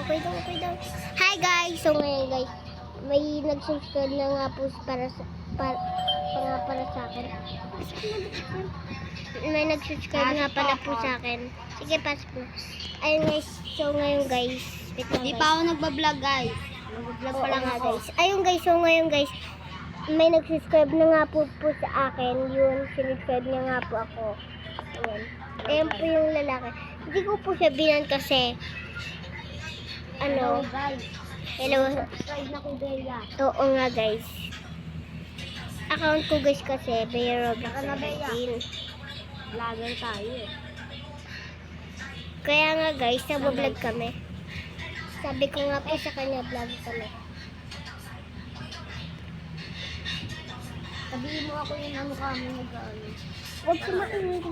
Okay daw. Hi guys! So ngayon guys, may nag-subscribe na nga po para sa akin. May nag-subscribe nga pala po sa akin. Sige, pasok na. Ayun guys, so ngayon guys, Hindi pa ako nagbablog guys. Nagbablog pa lang ako. guys. Ayun guys, so ngayon guys, may nag-subscribe na nga po sa akin. Yun, sinubscribe niya nga po ako. Ayun. Ayun po yung lalaki. Hindi ko po siya binan kasi Hello guys. hello. Subscribe na ko Bea. Oo nga guys. Account ko guys kasi Bea Roblox Saka na, Bea. 17. Vlogger tayo eh. Kaya nga guys, nag-vlog kami. Sabi ko nga po sa kanya, vlog kami. Sabihin mo ako yung ano kami nag-ano. Huwag sumakinig.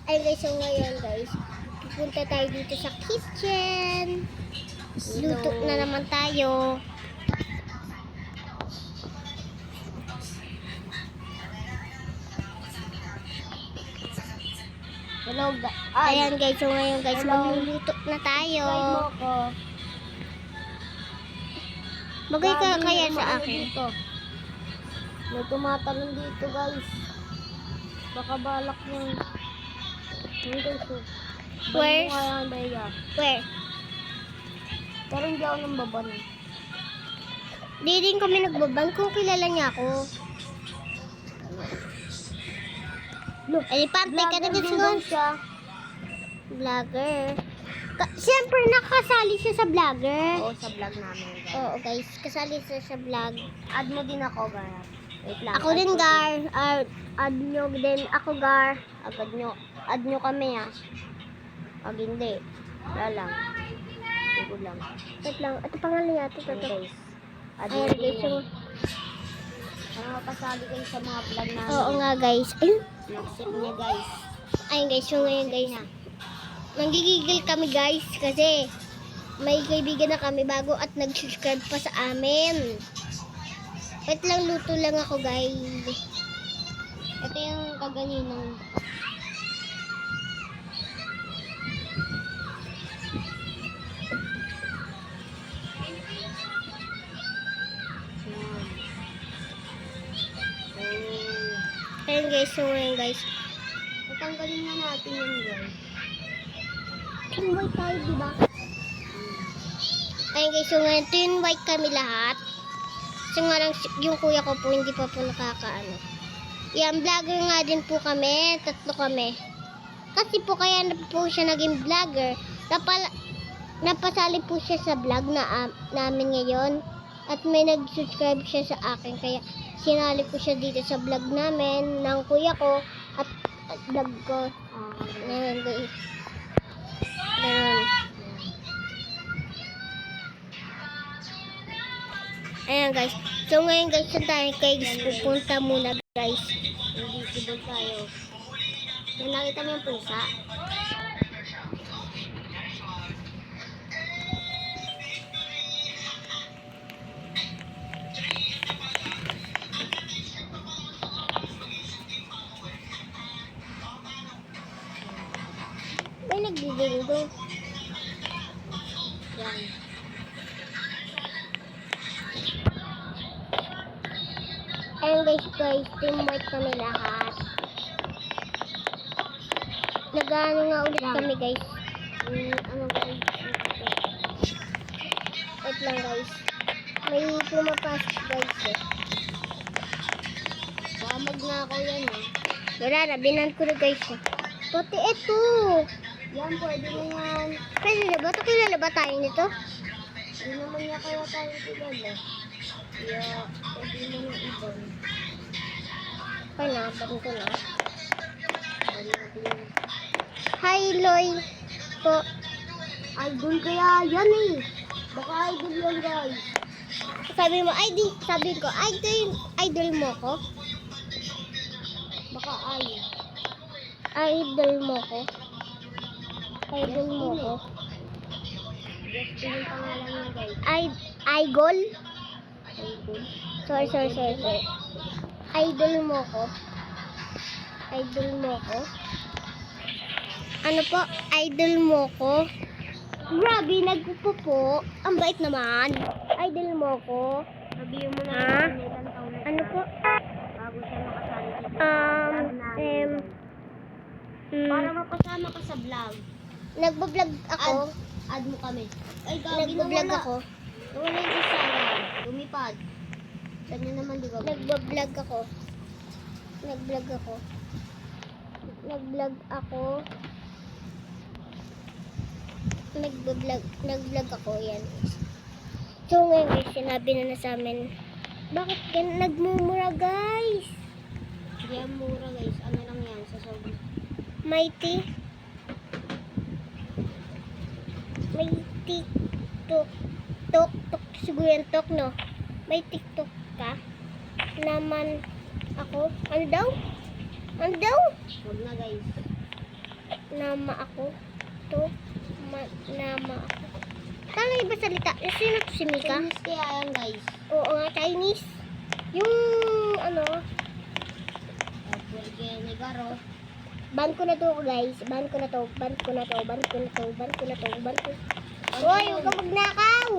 Ay guys, so ngayon guys, pupunta tayo dito sa kitchen. Luto na naman tayo. Hello guys. Ayan guys, so ngayon guys, Hello. magluluto na tayo. Subscribe mo ako. Bagay ka Lagi kaya may sa ano akin. Dito. May tumatalon dito guys. Baka balak yung... Yung guys oh. Where's? Balik mo nga yan, Bea. Where? Pero hindi ako nang baban. Di din kami nagbaban kung kilala niya ako. Look, Elepante ka na din gusto. daw siya. Vlogger. Siyempre, nakasali siya sa vlogger. Oo, sa vlog namin guys. Oo guys, kasali siya sa vlog. Add mo din ako, Gar. Wait lang. Ako din, Gar. Add nyo din ako, Gar. Add nyo kami ah. Pag hindi, wala lang. Ito lang. Wait lang. Ito pangalan niya. Ito. Guys. Add Ayan nyo din guys, yan. yung... Para mapasali kayo sa mga vlog namin. Oo nga guys. Ayun. Exit niya guys. Ayun guys, yung ngayon guys. Nanggigigil kami guys kasi may kaibigan na kami bago at nag-subscribe pa sa amin. Wait lang, luto lang ako guys. Ito yung kaganinang. Ayun guys, yung ngayon guys. Tatanggalin nga natin yun guys. Team white tayo, diba? Ayun guys, yung ngayon, team white kami lahat. Kasi nga lang, yung kuya ko po, hindi pa po nakakaano. Yan, vlogger nga din po kami. 3 kami. Kasi po, kaya na po siya naging vlogger. Napasali po siya sa vlog na namin ngayon. At may nag-subscribe siya sa akin. Kaya sinali ko siya dito sa vlog namin ng kuya ko at vlog ko. Ngayon guys. Ganun. Ayan guys. So ngayon guys, saan tayo guys? Pupunta muna guys. Invisible tayo. Yung nakita mo yung pulsa. May nagdidildo. Yan. Ayan guys, team white kami lahat. Nag-ano nga ulit Yan. kami guys. Ano guys? Wait lang guys. May pumapasok guys eh. Baka magnakaw yan eh. Wala na, binan ko na guys eh. Puti ito. Yan, pwede mo yan. Pwede na ba? Kilala ba tayo nito? Hindi naman niya kaya tayo kilala. Kaya, pwede mo yung ibon. Okay na, barin ko na. Pwede natin yun. Hi Loy po. Idol kaya yan eh. Baka idol yan guys. Sabi mo, sabi ko, idol mo ko? Baka ay. Idol mo ko? Idol mo ko? Just yung pangalan niya guys. Idol? Idol. Sorry. Idol mo ko? Idol mo ko? Ano po? Idol mo ko? Grabe, nagpupo. Ang bait naman. Idol mo ko. Sabihin mo na Ha? kung ilang taon na Ano siya po? bago siya makasali sa vlog Um, namin. Para mapasama ka sa vlog. Nagbablog ako. Add mo kami. Ay, gagi, Nagbablog nawala. ako. Nawala yung si Sarah. Lumipad. Ganyan naman, di ba? Nagbablog ako. Nagblog ako. Nagblog ako. Nagblog ako, yan. So ngayon guys, sinabi na sa amin, bakit gan nagmumura guys? Hindi yan mura, guys. Ano lang yan sa sobrang. May TikTok. Tok, siguro yan tok, no? May TikTok ka? Naman ako. Ano daw? Ano daw? Huwag na, guys. Nama ako. Nama ako. Paano iba salita? Sino to, si Mika? Chinese kaya yan, guys. Oo nga, Chinese. Yung, ano, Porque negaro. ban ko na to, guys. Ban ko na to. Hoy, huwag ka magnakaw!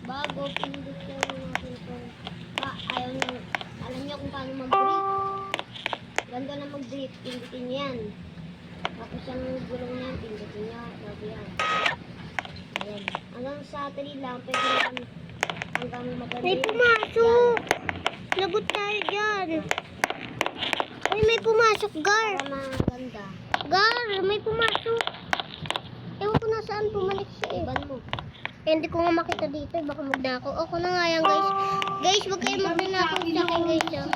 Bago, pindot ko natin ito. Ayaw nyo. Alam nyo kung paano mag-drip. Ganda na mag-drip. Pindutin nyo yan. Tapos yung gulong na yan, pindutin nyo. Bago yan. Ayan. Hanggang sa 3 lang, pwede naman hanggang maganda May pumasok! Lagot tayo dyan. Uy, may pumasok, Gar. Para maganda. Gar, may pumasok. Ewan ko na saan bumalik siya eh. Iban mo. Eh, hindi ko nga makita dito. Baka magnakaw. Ako na nga yan, guys. Guys, wag kayo magnakaw sa akin, guys. Ah.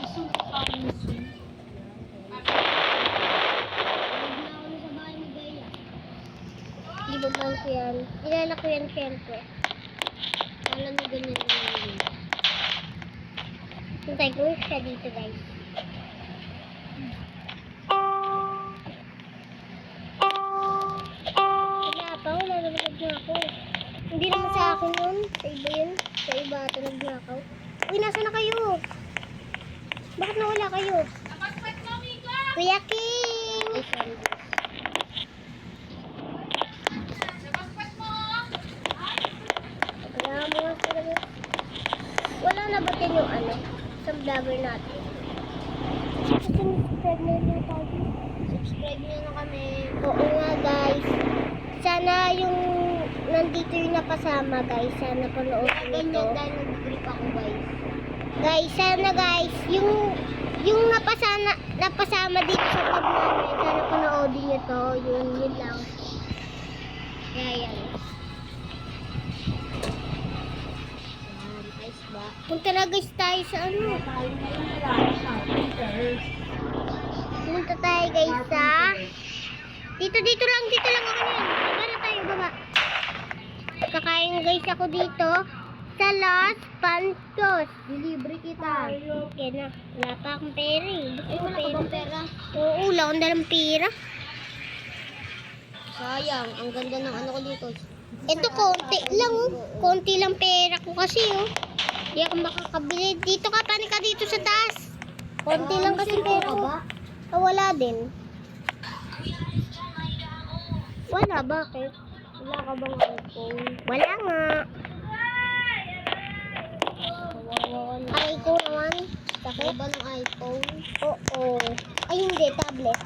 Di ba bang ko yan? Kilala ko yan, syempre. Kala nyo ganyan lang yun. Hintay ko siya dito, guys. Wala pa, wala naman nagnakaw. Hindi naman sa akin yun. Sa iba yun. Sa iba ata nagnakaw. Uy, nasa na kayo? Bakit nawala kayo? Kuya King! Ay, sorry. Wala mo nga sila. Wala na ba din yung ano? Sa vlogger natin? Kasi subscribe na rin tayo. Subscribe nyo na kami. Oo nga guys. Sana yung nandito yung napasama guys. Sana panoorin Ganyan nito. dahil nag-grip ako, guys. Guys, sana guys. Yung napasama dito sa vlog namin. Sana panoorin nyo to. Yun lang. Kaya yan. Ayos ba? Punta na guys tayo sa ano. Punta tayo guys sa... Dito lang ako na yan. Baba na tayo, baba. Kakain guys ako dito sa Los Pantos. Dilibre kita. Okay na. Wala pa akong pera eh. Ay, wala ka bang pera? Oo, wala akong dalang pera. Sayang, ang ganda ng ano ko dito. Ito, konti lang oh. Konti lang pera ko kasi oh. Hindi ako makakabili. Dito ka, panik ka dito sa taas. Konti lang kasi cellphone pera ka ko. ba? Ah, wala din. Wala, bakit? Wala ka bang iPhone? Wala nga. Kawawa na. Ay, ko naman. Wala Bakit? ba ng iPhone? Oo. Ay, hindi. Tablet.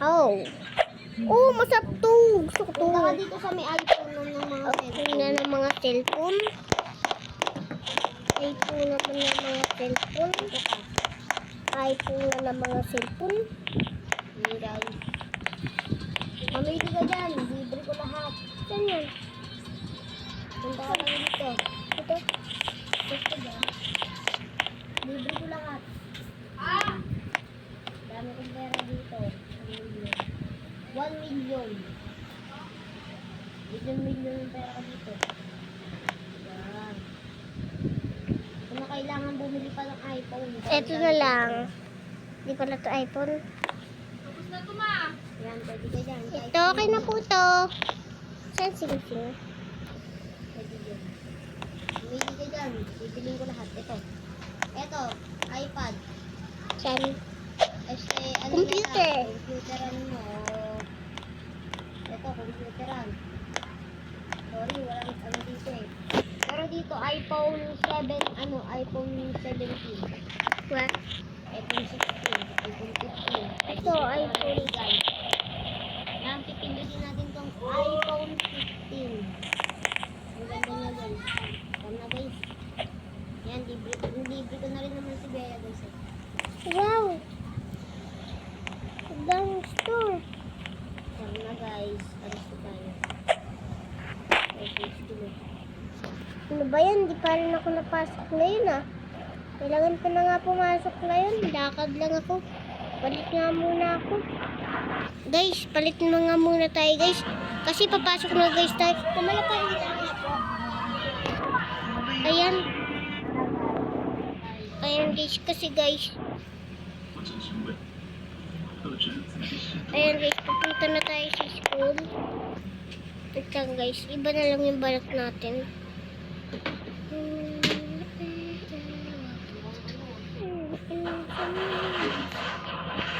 Oh. Oh, masarap to. Gusto ko to. Punta ka dito sa may iPhone ng mga iPhone na ng mga cellphone. iPhone na ng mga cellphone. iPhone na ng mga cellphone. Hindi guys. Mamili ka dyan. Libre ko lahat. Saan yan? Punta ka lang dito. Ito? Gusto dyan. Libre ko lahat. Dami kong pera dito. 1 million. 1 million yung pera ka dito. Yan. Kung na kailangan bumili pa ng iPhone. Ito na lang. Hindi ko na to iPhone. Yan, pwede ka dyan. Ito, okay na po to. Saan sing-sing? Pwede dyan. Bumili ka dyan. Bibiling ko lahat. Ito. Ito. iPad. Saan? ano Computer. na lang, computeran mo. Ito, computeran. Sorry, walang ano dito eh. Pero dito, iPhone 7, iPhone 17. What? iPhone 16, iPhone 15. Ito, iPhone. Guys. Yan, pipindutin natin tong iPhone 15. Ang ganda niya guys. Tama na guys. Yan, libre ko na rin naman si Bea guys. Wow! Ang daming store. Tama na guys. Alis ko tayo. Okay, sige. Ano ba yan? Di pa rin ako napasok ngayon ah. Kailangan ko na nga pumasok ngayon. Lakad lang ako. Palit nga muna ako. Guys, palit na nga muna tayo guys. Kasi papasok na guys tayo. Kumalapan dito na po. Ayan. Ayan guys, kasi guys. Ayan guys, papunta na tayo sa school. Wait lang guys, iba na lang yung balot natin.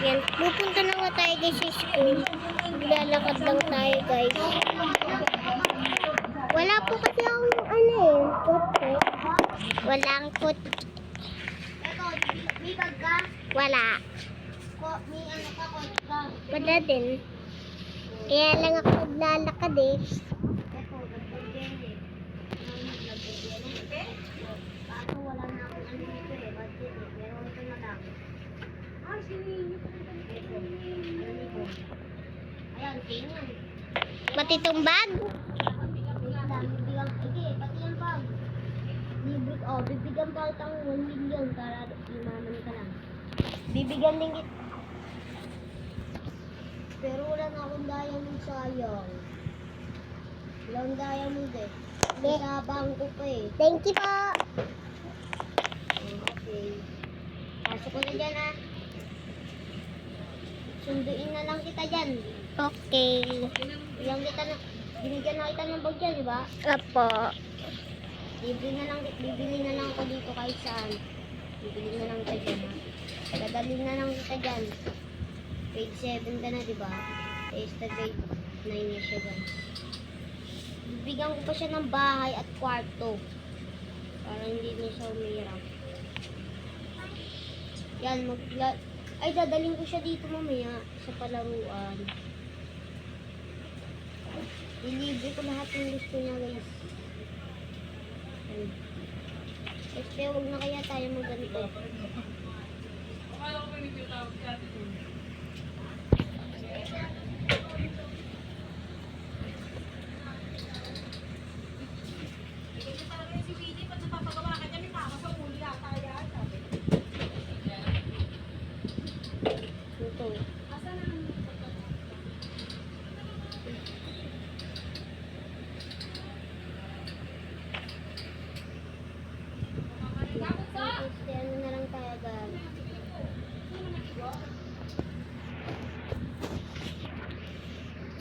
Yan, pupunta na nga tayo guys sa school. Lalakad lang tayo guys. Wala po kasi akong kot eh. Walang kot. Ito, may bag ka? Wala. May ano ka, kot ka? Wala din. Kaya lang ako naglalakad eh. Ito, nagpagyan eh. Nagpagyan eh. Kaso wala na akong ano dito eh. Budget eh. Pero ito na lang. Ito, ano nito? Ayan, tingnan. Pati itong bag. Wait lang, bibigyan, pati yung bag. Bibigyan pa kitang 1 million para imaman ka lang. Bibigyan din kita. Pero wala na akong diamond sayang. Walang diamond eh. May sa bangko pa eh. Thank you po. Okay. Pasok ko na dyan ah. Sunduin na lang kita dyan. Okay. Binigyan na kita ng bag dyan, di ba? Apo. Bibili na lang ako dito kahit saan. Bibili na lang kita dyan ha. Dadalhin na lang kita dyan. Grade 7 ka na, di ba? Extra grade 9 na siya guys. Bibigyan ko pa siya ng bahay at kwarto. Para hindi na siya umirap. Yan, ay, dadalhin ko siya dito mamaya sa palaruan. Ilibre ko lahat ng gusto niya guys. Este, huwag na kaya tayo magganito. Ito. Este, ano na lang tayo guys.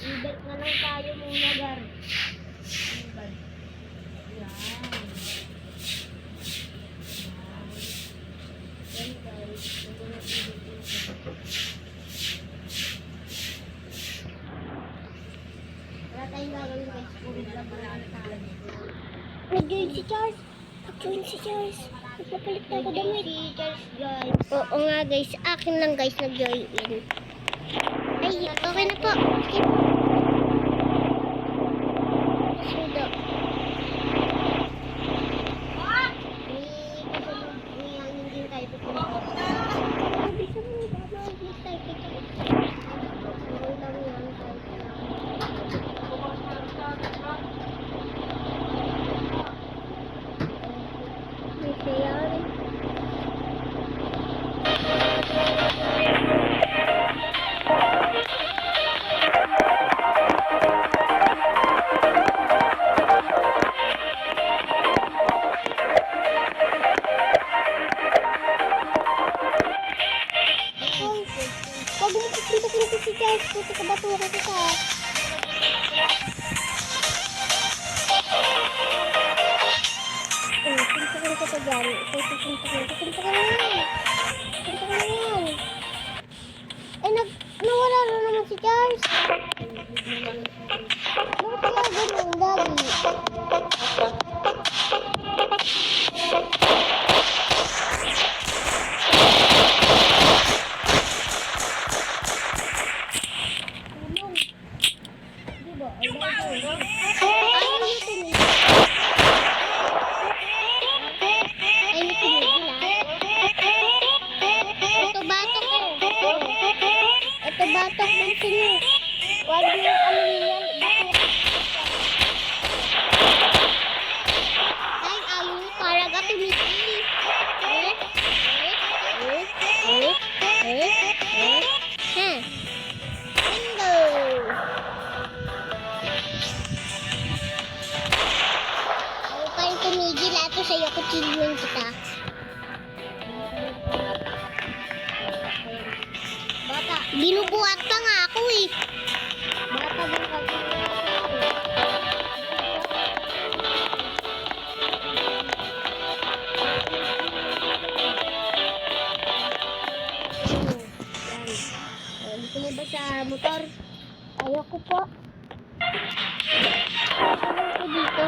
I-bet na lang tayo muna gar. Yan. Yan guys. Ito na i-bet na. Wala tayong gagawin guys. Puro vlog na lang tayo. Nag-join si Charles. Nag-join si Charles. Nagpapalit na ako damit. Si Charles guys. Oo nga guys, akin lang guys nag-join in. Ay, okay na po. Skip. Sudo. May ano din tayo pupunta. Sabi sa mga hindi tayo kita. Ano lang yan guys. May sayaw. Huwag mo pupunta si Charles. Puto ka ba ito kita? Punta ka kita dyan. Punta ka na yan. Punta ka na yan. lang si Charles. Bakit kaya ganun, Daddy? Tulong. Di ba? Ayaw niyo tumigil. Ayaw niyo tumigil, Ito batok ko. Ito batok ng sinu. Huwag niyo ano yan. Bakit? Ay, ayaw niyo talaga tumigil. Ha? Bingo! Ayaw pa rin tumigil. Ato sa'yo, kutsilyon kita. Bata. Binubuhat pa nga ako eh. Bata din kasi. Gusto mo ba sa motor? Ayoko po. Ayoko dito.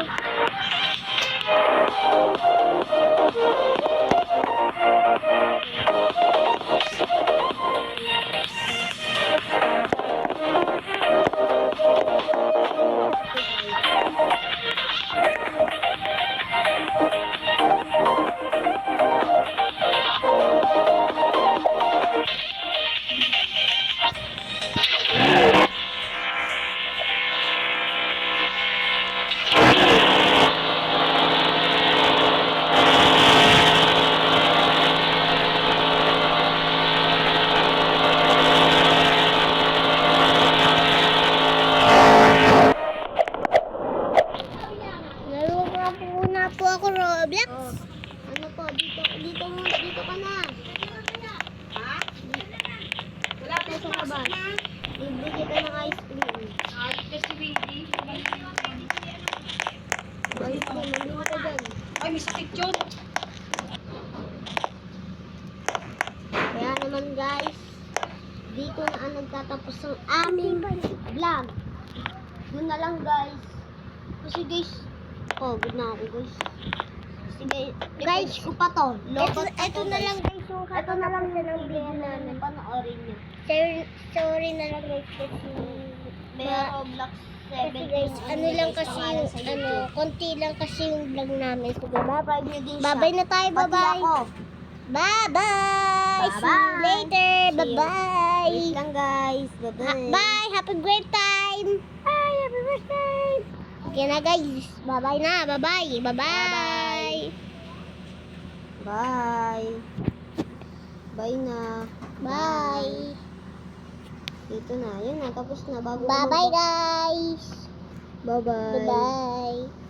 Laro na po ako Roblox. Oh. Ano po? Dito ka na. Ha? Wala tayo sa labas. Libre kita ng ice cream. Ice cream, nandito ka dyan. Ay, may sakit yun. Kaya naman guys, dito na ang nagtatapos ng aming vlog. Yun na lang guys. Kasi guys, good na ako guys. Sige, guys, ko pa to. Ito na lang guys yung Ito na lang katapusan yung ng video video namin. namin. Panoorin nyo. Sorry na lang guys kasi May Roblox 7. kasi guys, ano lang kasi yung konti lang kasi yung vlog namin. So, Subscribe nyo din siya. bye-bye na tayo, Pati bye-bye. ako. Bye-bye. See you Bye-bye. later. See you. Bye-bye. Wait lang guys. Bye-bye. Bye. Happy great time. Bye. Happy birthday. Okay na guys. Bye-bye na. Bye-bye. Bye-bye. Bye. Bye na. Bye. Dito na. Yun na. Tapos na. Bago Bye-bye guys. Bye-bye. Bye-bye.